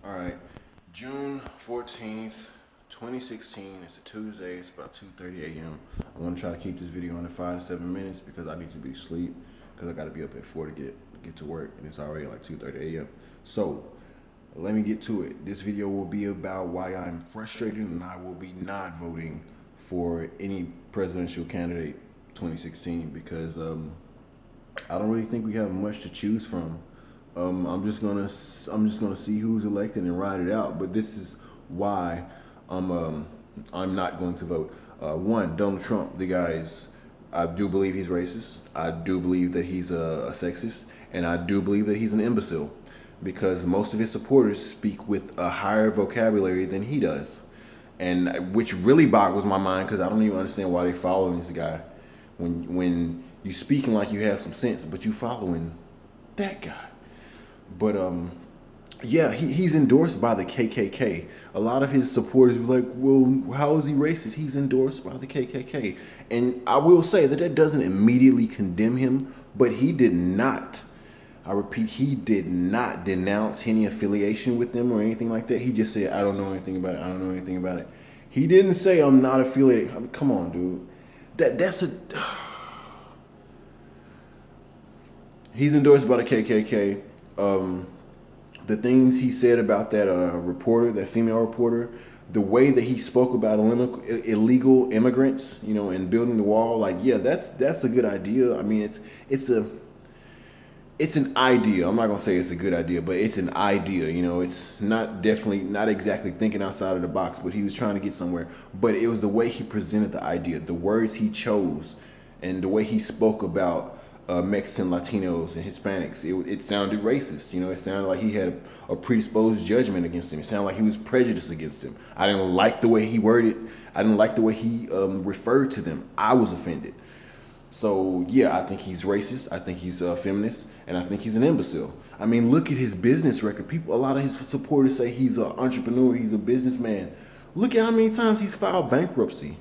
All right, June 14th, 2016. It's a Tuesday. It's about 2:30 a.m. I want to try to keep this video under 5 to 7 minutes because I need to be asleep because I got to be up at 4 to get to work, and it's already like 2:30 a.m. So let me get to it. This video will be about why I'm frustrated and I will be not voting for any presidential candidate 2016 because I don't really think we have much to choose from. I'm just gonna see who's elected and ride it out. But this is why I'm um, I'm not going to vote. One, Donald Trump. The guy is. I do believe he's racist. I do believe that he's a sexist, and I do believe that he's an imbecile, because most of his supporters speak with a higher vocabulary than he does, and which really boggles my mind because I don't even understand why they following this guy when you speaking like you have some sense, but you following that guy. But yeah, he's endorsed by the KKK. A lot of his supporters were like, "Well, how is he racist? He's endorsed by the KKK." And I will say that doesn't immediately condemn him, but he did not. I repeat, he did not denounce any affiliation with them or anything like that. He just said, "I don't know anything about it. I don't know anything about it." He didn't say, "I'm not affiliated." I mean, come on, dude. That's a. He's endorsed by the KKK. Um, the things he said about that reporter, that female reporter, the way that he spoke about illegal immigrants, and building the wall, like, yeah, that's a good idea. I mean, it's an idea. I'm not gonna say it's a good idea, but it's an idea. It's not exactly thinking outside of the box, but he was trying to get somewhere. But it was the way he presented the idea, the words he chose, and the way he spoke about Mexican, Latinos, and Hispanics. It sounded racist. It sounded like he had a predisposed judgment against him. It sounded like he was prejudiced against him. I didn't like the way he worded. I didn't like the way he referred to them. I was offended. So yeah, I think he's racist. I think he's a feminist, and I think he's an imbecile. I mean, look at his business record. A lot of his supporters say he's an entrepreneur. He's a businessman. Look at how many times he's filed bankruptcy.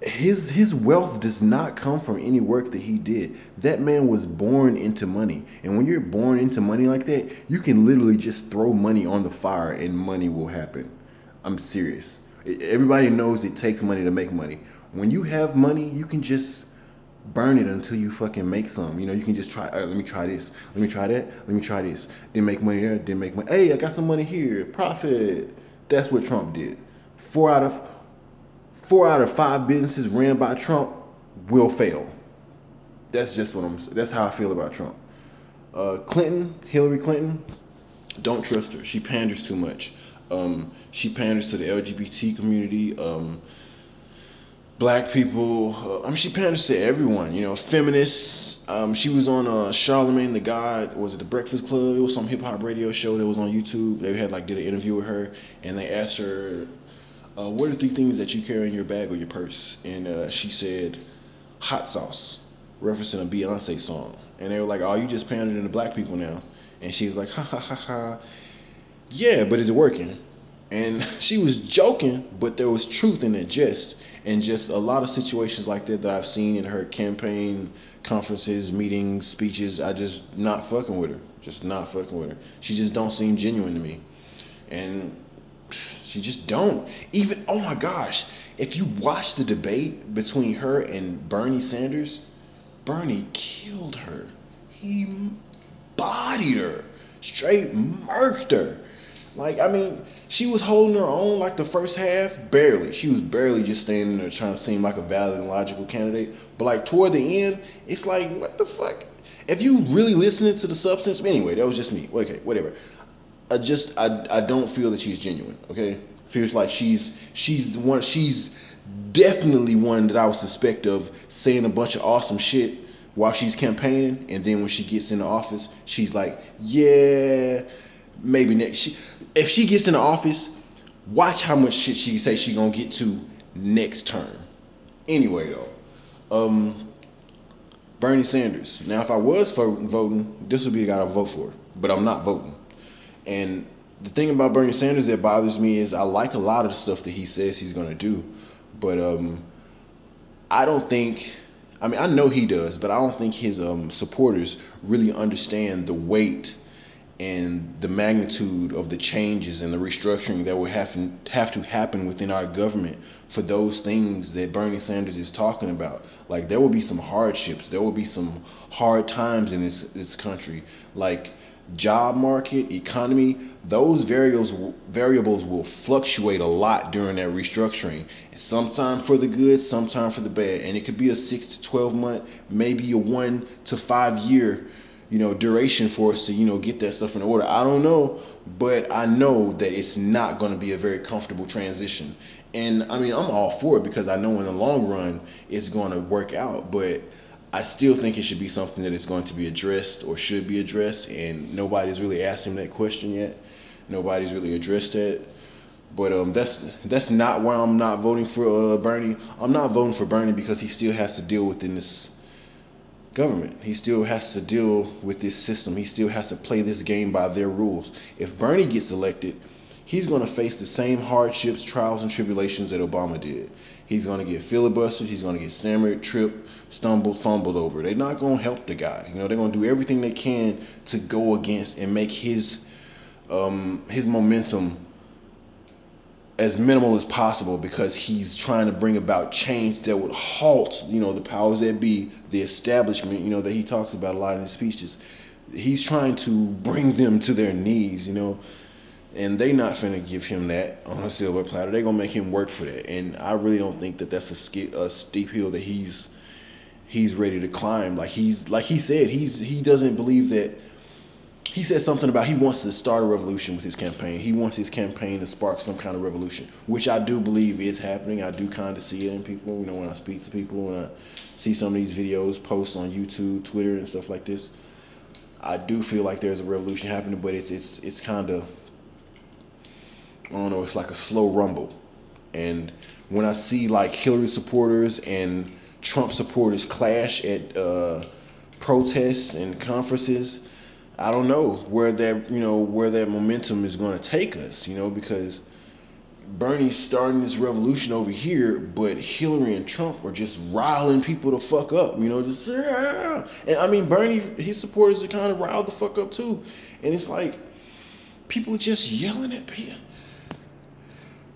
His wealth does not come from any work that he did. That man was born into money, and when you're born into money like that, you can literally just throw money on the fire and money will happen. I'm serious. Everybody knows it takes money to make money. When you have money, you can just burn it until you fucking make some. You can just try. Let me try this. Let me try that. Let me try this. Didn't make money there. Didn't make money. Hey, I got some money here. Profit. That's what Trump did. Four out of 5 businesses ran by Trump will fail. That's just what I'm. That's how I feel about Trump. Hillary Clinton, don't trust her. She panders too much. She panders to the LGBT community. Black people. She panders to everyone. Feminists. She was on Charlemagne the God. Was it the Breakfast Club? It was some hip hop radio show that was on YouTube. They had did an interview with her, and they asked her, "What are 3 things that you carry in your bag or your purse?" And she said, "Hot sauce," referencing a Beyonce song. And they were like, "Oh, you just pandering to black people now?" And she was like, "Ha ha ha ha. Yeah, but is it working?" And she was joking, but there was truth in that jest. And just a lot of situations like that I've seen in her campaign conferences, meetings, speeches, I just not fucking with her. Just not fucking with her. She just don't seem genuine to me. And she just don't. Even, oh my gosh, if you watch the debate between her and Bernie Sanders, Bernie killed her. He bodied her. Straight murked her. She was holding her own the first half, barely. She was barely just standing there trying to seem like a valid and logical candidate. But toward the end, it's like, what the fuck? If you really listening to the substance, anyway, that was just me. Okay, whatever. I don't feel that she's genuine. Okay, feels like she's definitely one that I would suspect of saying a bunch of awesome shit while she's campaigning, and then when she gets into office, she's like, yeah, maybe next. If she gets into office, watch how much shit she say she gonna get to next term. Anyway, though, Bernie Sanders. Now, if I was voting, this would be the guy I vote for, but I'm not voting. And the thing about Bernie Sanders that bothers me is I like a lot of the stuff that he says he's going to do, but I don't think. I mean, I know he does, but I don't think his supporters really understand the weight and the magnitude of the changes and the restructuring that will have to happen within our government for those things that Bernie Sanders is talking about. Like, there will be some hardships, there will be some hard times in this country, like job market, economy. Those variables will fluctuate a lot during that restructuring. Sometimes for the good, sometimes for the bad, and it could be a 6 to 12 month, maybe a 1 to 5 year duration for us to get that stuff in order. I don't know, but I know that it's not going to be a very comfortable transition. And I mean, I'm all for it because I know in the long run it's going to work out, but I still think it should be something that is going to be addressed or should be addressed, and nobody's really asked him that question yet. Nobody's really addressed that. But that's not why I'm not voting for Bernie. I'm not voting for Bernie because he still has to deal within this government. He still has to deal with this system. He still has to play this game by their rules. If Bernie gets elected, he's going to face the same hardships, trials, and tribulations that Obama did. He's going to get filibustered. He's going to get stammered, tripped, stumbled, fumbled over. They're not going to help the guy. They're going to do everything they can to go against and make his momentum as minimal as possible, because he's trying to bring about change that would halt, the powers that be, the establishment, that he talks about a lot in his speeches. He's trying to bring them to their knees, and they not finna give him that on a silver platter. They're gonna make him work for that, and I really don't think that that's a steep hill that he's ready to climb. Like he said, he doesn't believe that. He said something about he wants to start a revolution with his campaign. He wants his campaign to spark some kind of revolution, which I do believe is happening. I do kind of see it in people, when I speak to people, when I see some of these videos, posts on YouTube, Twitter, and stuff like this. I do feel like there's a revolution happening, but it's kind of, I don't know, it's like a slow rumble. And when I see like Hillary supporters and Trump supporters clash at protests and conferences, I don't know where that momentum is going to take us, because Bernie's starting this revolution over here, but Hillary and Trump are just riling people to fuck up, just, and I mean, Bernie, his supporters are kind of riled the fuck up too, and it's like people are just yelling at people.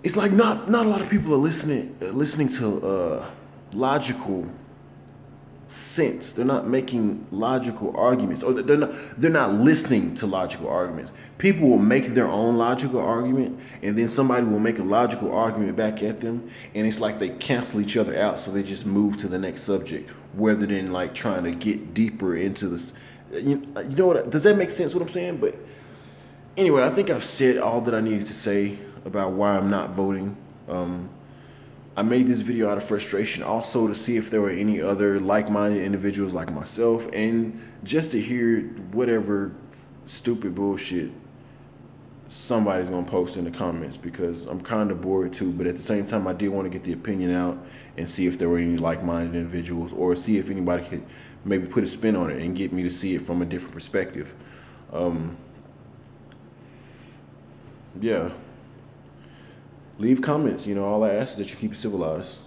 It's like not a lot of people are listening to logical sense. They're not making logical arguments, or they're not listening to logical arguments. People will make their own logical argument, and then somebody will make a logical argument back at them, and it's like they cancel each other out, so they just move to the next subject rather than like trying to get deeper into this. Does that make sense what I'm saying? But anyway, I think I've said all that I needed to say about why I'm not voting. I made this video out of frustration, also to see if there were any other like-minded individuals like myself, and just to hear whatever stupid bullshit somebody's gonna post in the comments, because I'm kind of bored too, but at the same time I did want to get the opinion out and see if there were any like-minded individuals, or see if anybody could maybe put a spin on it and get me to see it from a different perspective. Yeah. Leave comments. All I ask is that you keep it civilized.